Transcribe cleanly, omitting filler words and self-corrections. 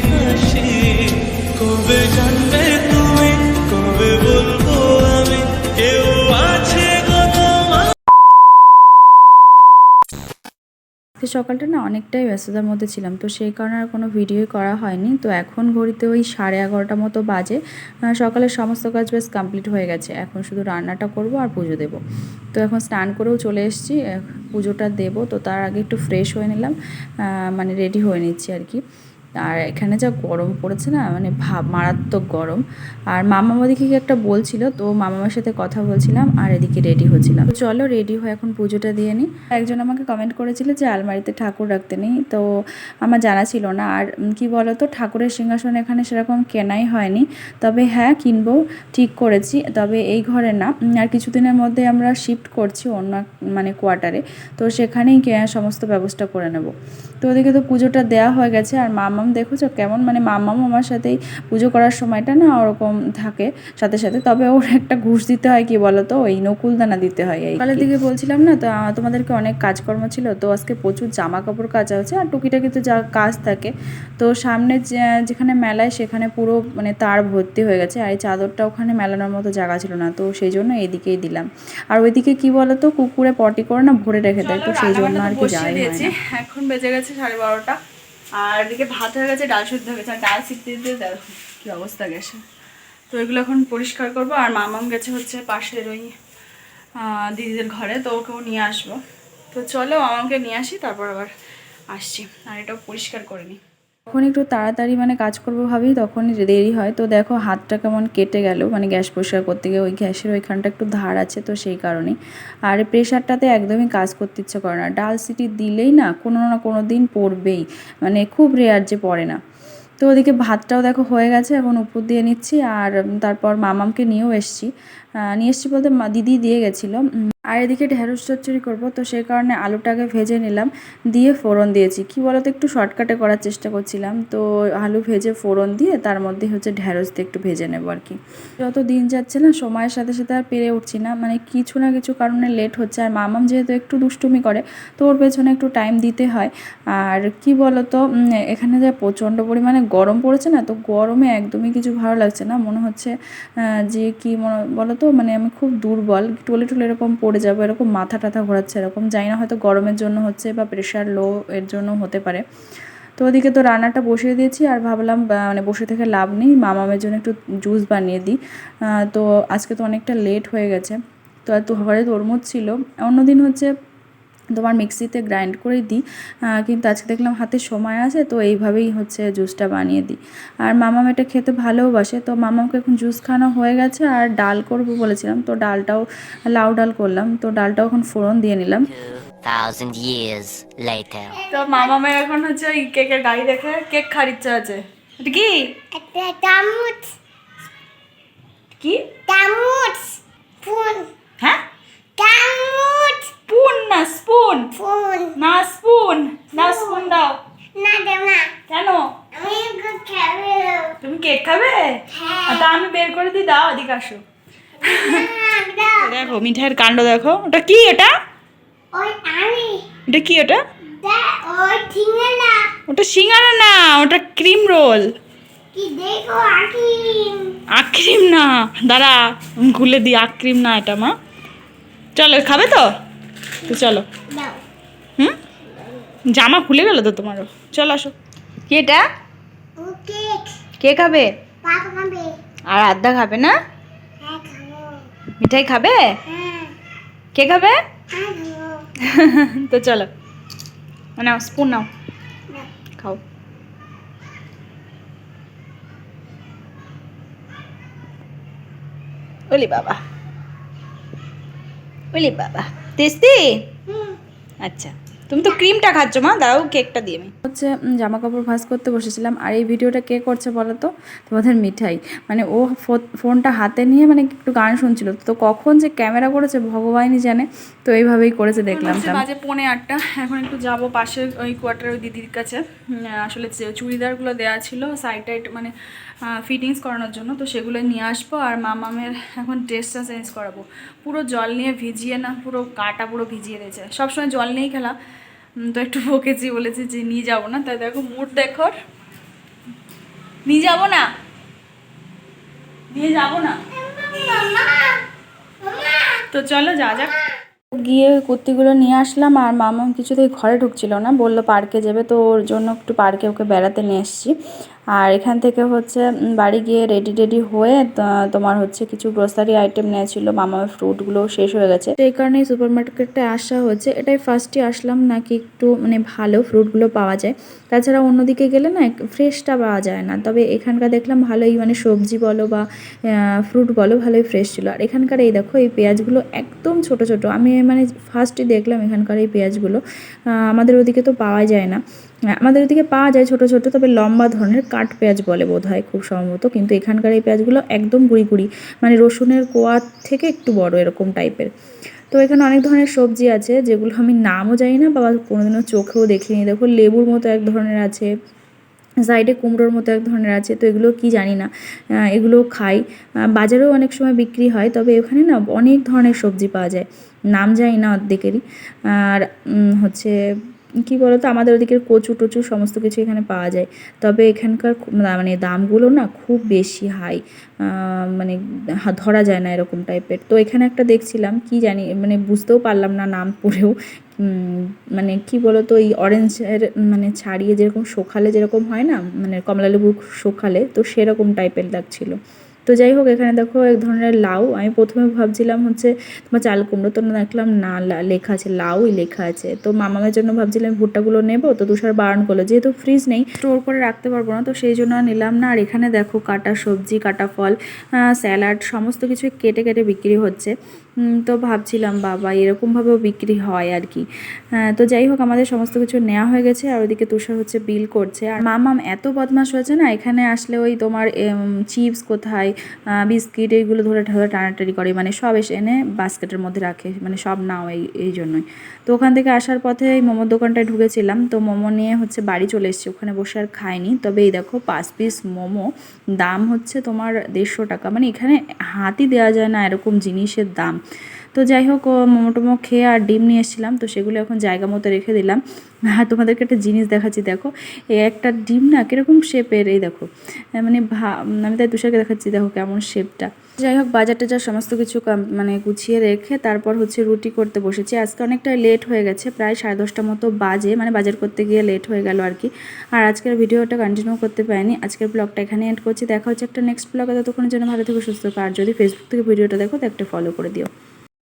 হাসি কবে জানবে তুমি কবে বলবো আমি কেউ আছে গো তোমার। সকালটা না অনেকটাই ব্যস্ততার মধ্যে ছিলাম, তো সেই কারণে আর কোনো ভিডিওই করা হয়নি। তো এখন ঘড়িতে ওই 11:30 মতো বাজে। সকালের সমস্ত কাজ বেশ কমপ্লিট হয়ে গেছে, এখন শুধু রান্নাটা করব আর পুজো দেব। তো এখন স্নান করেও চলে এসেছি, পুজোটা দেব। তো তার আগে একটু ফ্রেশ হয়ে নিলাম, মানে রেডি হয়ে নিচ্ছি আর কি। আর এখানে যা গরম পড়েছে না, মানে মারাত্মক গরম। আর মামা ওদিকে কি একটা বলছিল, তো মামার সাথে কথা বলছিলাম আর এদিকে রেডি হচ্ছিলাম। তো চলো রেডি হয়ে এখন পুজোটা দিয়ে নিই। একজন আমাকে কমেন্ট করেছিল যে আলমারিতে ঠাকুর রাখতে নেই, তো আমার জানা ছিল না। আর কি বলতো, ঠাকুরের সিংহাসন এখানে সেরকম কেনাই হয়নি, তবে হ্যাঁ কিনবো ঠিক করেছি, তবে এই ঘরে না। আর কিছুদিনের মধ্যে আমরা শিফট করছি অন্য মানে কোয়ার্টারে, তো সেখানেই সমস্ত ব্যবস্থা করে নেব। তো ওদিকে তো পুজোটা দেওয়া হয়ে গেছে। আর মামাম দেখেছো কেমন, মানে মামাম আমার সাথেই পুজো করার সময়টা না ওরকম থাকে সাথে সাথে, তবে ওর একটা ঘুষ দিতে হয়, কি বলতো, ওই নকুলদানা দিতে হয়। এই সকালের দিকে বলছিলাম না তো তোমাদেরকে অনেক কাজকর্ম ছিল, তো আজকে প্রচুর জামা কাপড় কাচা হচ্ছে আর টুকিটাকি তো যা কাজ থাকে। তো সামনে যেখানে মেলায় সেখানে পুরো মানে তার ভর্তি হয়ে গেছে, আর এই চাদরটা ওখানে মেলানোর মতো জায়গা ছিল না, তো সেই জন্য এদিকেই দিলাম। আর ওইদিকে কি বলতো, কুকুরে পটি করে না ভরে রেখে দেয়, তো সেই জন্য আর কি যাই হয় না। এখন বেজে গেছে 12:30, আর এদিকে ভাত হয়ে গেছে, ডাল সিদ্ধ হয়ে গেছে। আর ডাল সিদ্ধ দিয়ে দেখো কি অবস্থা গেছে। তো এগুলো এখন পরিষ্কার করবো। আর মামাম গেছে হচ্ছে পাশের ওই দিদিদের ঘরে, তো ওকেও নিয়ে আসবো। তো চলো আমাকে নিয়ে আসি, তারপর আবার আসছি। আর এটাও পরিষ্কার করে নিই। যখন একটু তাড়াতাড়ি মানে কাজ করবো ভাবি, তখনই দেরি হয়। তো দেখো হাতটা কেমন কেটে গেল, মানে গ্যাস পরিষ্কার করতে গিয়ে ওই গ্যাসের ওইখানটা একটু ধার আছে, তো সেই কারণেই। আর প্রেশারটাতে একদমই কাজ করতে ইচ্ছে করে না, ডাল সিটি দিলেই না কোনো দিন পড়বেই, মানে খুব রেয়ার যে পড়ে না। তো ওদিকে ভাতটাও দেখো হয়ে গেছে, এখন উপর দিয়ে নিচ্ছি। আর তারপর মামামকে নিয়ে এসছি বলতে দিদি দিয়ে গেছিলো। আর এদিকে ঢেঁড়স চচ্চড়ি করবো, তো সেই কারণে আলুটাকে ভেজে নিলাম, দিয়ে ফোড়ন দিয়েছি। কি বলতো, একটু শর্টকাটে করার চেষ্টা করছিলাম। তো আলু ভেজে ফোড়ন দিয়ে তার মধ্যে হচ্ছে ঢেঁড়স দিয়ে একটু ভেজে নেবো আর কি। যত দিন যাচ্ছে না, সময়ের সাথে সাথে আর পেরে উঠছি না, মানে কিছু না কিছু কারণে লেট হচ্ছে। আর মামাম যেহেতু একটু দুষ্টুমি করে, তো ওর পেছনে একটু টাইম দিতে হয়। আর কি বলতো, এখানে যে প্রচণ্ড পরিমাণে গরম পড়েছে না, তো গরমে একদমই কিছু ভালো লাগছে না, মনে হচ্ছে যে কি বলতো, মানে আমি খুব দুর্বল, টলে এরকম পড়ে যাবো, এরকম মাথা টাথা ঘোরাচ্ছে, এরকম জানি না, হয়তো গরমের জন্য হচ্ছে বা প্রেশার লো এর জন্য হতে পারে। তো ওদিকে তো রান্নাটা বসিয়ে দিয়েছি, আর ভাবলাম মানে বসে থেকে লাভ নেই, মামামের জন্য একটু জুস বানিয়ে দিই। তো আজকে তো অনেকটা লেট হয়ে গেছে, তো এত ঘরে তরমুজ ছিল। অন্যদিন হচ্ছে তোমার মিক্সিতে গ্রাইন্ড করেই দিই, কিন্তু আজকে দেখলাম হাতে সময় আছে, তো এইভাবেই হচ্ছে জুসটা বানিয়ে দিই। আর মামাম এটা খেতে ভালোবাসে, তো মামামকে এখন জুস খাওয়ানো হয়ে গেছে। আর ডাল করবো বলেছিলাম, তো ডালটাও লাউ ডাল করলাম, তো ডালটাও এখন ফোড়ন দিয়ে নিলাম। 2000 years later. তো মামামের এখন হচ্ছে ওই কেকের গাড়ি দেখে কেক খাওয়ার ইচ্ছা আছে। এটা কি? একটা চামচ। কি চামচ। ফোন। হ্যাঁ, চামচ। স্পুন না স্পুন, ফোন। না স্পুন, না স্পুন দাও। না দেব না। কেন? আমি খাবো। তুমি কেক খাবে? হ্যাঁ। তা আমি বের করে দিই, দাও এদিকে আসো। দাও। দেখো মিঠাইয়ের কাণ্ড দেখো, ওটা কি? এটা ওই আমি। এটা কি? ওটা ওই ঠিঙ্গে না। ওটা সিঙ্গারা না, ওটা ক্রিম রোল। কি দেখো আকিম। আক্রিম না, দাঁড়া আমি খুলে দিই। আক্রিম না এটা মা। চলো খাবে তো? তো চলো। দাও। হুম, জামা খুলে গেল তো তোমারও। চলো আসো। কি এটা? ও কেক। কে খাবে? পাপা খাবে। আর আদ্দা খাবে না? হ্যাঁ খাবো। মিঠাই খাবে? হ্যাঁ। কে খাবে? হ্যাঁ খাবো। তো চলো, নাও স্পুন নাও, দাও। খাও। ওলি বাবা, ওলি বাবা, টেস্টি। হুম। আচ্ছা, তুমি তো ক্রিমটা খাচ্ছ মা, দাঁড়াও কেকটা দিয়ে। আমি হচ্ছে জামা কাপড় ভাঁজ করতে বসেছিলাম। আর এই ভিডিওটা কে করছে বলো তো? তোমাদের মিঠাই। মানে ও ফোনটা হাতে নিয়ে মানে একটু গান শুনছিল, তো কখন যে ক্যামেরা করেছে ভগবানই জানে। তো এইভাবেই করেছে দেখলাম। বাজে 7:45, এখন একটু যাবো পাশের ওই কোয়ার্টার ওই দিদির কাছে। আসলে চুড়িদারগুলো দেওয়া ছিল সাইড টাইড, মানে ফিটিংস করানোর জন্য, তো সেগুলো নিয়ে আসবো। আর মামামের এখন ড্রেসটা চেঞ্জ করাবো। পুরো জল নিয়ে ভিজিয়ে না, পুরো গাটা পুরো ভিজিয়ে দিয়েছে, সবসময় জল নিয়েই খেলা। তো একটু বকেছি, বলেছি যে নিয়ে যাবো না, তাই দেখো মুড দেখো। নিয়ে যাবো না, নিয়ে যাবো না, তো চলো যা যাক। গিয়ে কুর্তিগুলো নিয়ে আসলাম আর মামা কিছুতেই ঘরে ঢুকছিল না, বললো পার্কে যাবে, তো ওর জন্য একটু পার্কে ওকে বেড়াতে নিয়ে এসেছি। আর এখান থেকে হচ্ছে বাড়ি গিয়ে রেডি হয়ে তোমার হচ্ছে কিছু গ্রোসারি আইটেম নিয়েছিল, মামার ফ্রুটগুলো শেষ হয়ে গেছে, সেই কারণেই সুপার মার্কেটে আসা হচ্ছে। এটাই ফার্স্টে আসলাম নাকি একটু মানে ভালো ফ্রুটগুলো পাওয়া যায়, তাছাড়া অন্যদিকে গেলে না ফ্রেশটা পাওয়া যায় না, তবে এখানকার দেখলাম ভালোই মানে সবজি বলো বা ফ্রুট বলো ভালোই ফ্রেশ ছিল। আর এখানকার এই দেখো এই পেঁয়াজগুলো একদম ছোট ছোট, আমি মানে ফার্স্টে দেখলাম এখানকার এই পেঁয়াজগুলো, আমাদের ওদিকে তো পাওয়া যায় না, আমাদের ওদিকে পাওয়া যায় ছোট ছোট, তবে লম্বা ধরনের কাঠ পেঁয়াজ বলে বোধ হয় খুব সম্ভবত, কিন্তু এখানকার এই পেঁয়াজগুলো একদম গুঁড়ি গুঁড়ি, মানে রসুনের কোয়া থেকে একটু বড় এরকম টাইপের। তো এখানে অনেক ধরনের সবজি আছে যেগুলো আমি নামও জানি না বা কোনোদিনও চোখেও দেখিনি। দেখো লেবুর মতো এক ধরনের আছে, সাইডে কুমড়োর মতো এক ধরনের আছে, তো এগুলো কি জানি না, এগুলো খাই, বাজারেও অনেক সময় বিক্রি হয়, তবে ওখানে না অনেক ধরনের সবজি পাওয়া যায়, নাম জানি না অর্ধেকেরই। আর হচ্ছে কি বলতো, আমাদের ওদিকের কচু টচু সমস্ত কিছু এখানে পাওয়া যায়, তবে এখানকার মানে দামগুলো না খুব বেশি হাই, মানে ধরা যায় না এরকম টাইপের। তো এখানে একটা দেখছিলাম কি জানি মানে বুঝতেও পারলাম না নাম পড়েও, মানে কি বলতো এই অরেঞ্জের মানে ছাড়িয়ে যেরকম শোকালে যেরকম হয় না, মানে কমলালেবু শোকালে, তো সেরকম টাইপের লাগছিল। তো যাই হোক এখানে দেখো এক ধরনের লাউ, আমি প্রথমে ভাবছিলাম হচ্ছে তোমার চাল কুমড়ো, তো দেখলাম না লেখা আছে লাউই লেখা আছে। তো মামামের জন্য ভাবছিলাম ভুট্টাগুলো নেবো, তো তুষার বারণ করলো, যেহেতু ফ্রিজ নেই স্টোর করে রাখতে পারবো না, তো সেই জন্য নিলাম না। আর এখানে দেখো কাটা সবজি কাটা ফল স্যালাড সমস্ত কিছু কেটে কেটে বিক্রি হচ্ছে, তো ভাবছিলাম বাবা এরকমভাবেও বিক্রি হয় আর কি। তো যাই হোক আমাদের সমস্ত কিছু নেওয়া হয়ে গেছে, আর ওইদিকে তুষার হচ্ছে বিল করছে। আর মামাম এত বদমাশ হয়েছে না, এখানে আসলে ওই তোমার চিপস কোথায় বিস্কিট এইগুলো ধরে ধরে টানাটানি করে, মানে সব এসে এনে বাস্কেটের মধ্যে রাখে, মানে সব নাও এই জন্যই। তো ওখান থেকে আসার পথে এই মোমোর দোকানটায় ঢুকেছিলাম, তো মোমো নিয়ে হচ্ছে বাড়ি চলে এসেছি, ওখানে বসে আর খাইনি। তবে এই দেখো 5 পিস মোমো, দাম হচ্ছে তোমার 150 টাকা, মানে এখানে হাতই দেওয়া যায় না এরকম জিনিসের দাম। তো যাই হোক মোমো টোমো খেয়ে আর ডিম নিয়ে এসেছিলাম, তো সেগুলো এখন জায়গা মতো রেখে দিলাম। আর তোমাদেরকে একটা জিনিস দেখাচ্ছি, দেখো এই একটা ডিম না কীরকম শেপের, এই দেখো মানে আমি তাই তুষারকে দেখাচ্ছি, দেখো কেমন শেপটা। যাই হোক বাজার টাজার সমস্ত কিছু মানে গুছিয়ে রেখে তারপর হচ্ছে রুটি করতে বসেছি। আজকে অনেকটা লেট হয়ে গেছে, প্রায় 10:30 মতো বাজে, মানে বাজার করতে গিয়ে লেট হয়ে গেল আর কি। আর আজকের ভিডিওটা কন্টিনিউ করতে পারিনি, আজকের ব্লগটা এখানে এন্ড করছি। দেখা হচ্ছে একটা নেক্সট ব্লগে, ততক্ষণের জন্য ভালো থেকে সুস্থ থাকো। আর যদি ফেসবুক থেকে ভিডিওটা দেখো তো একটা ফলো করে দিও।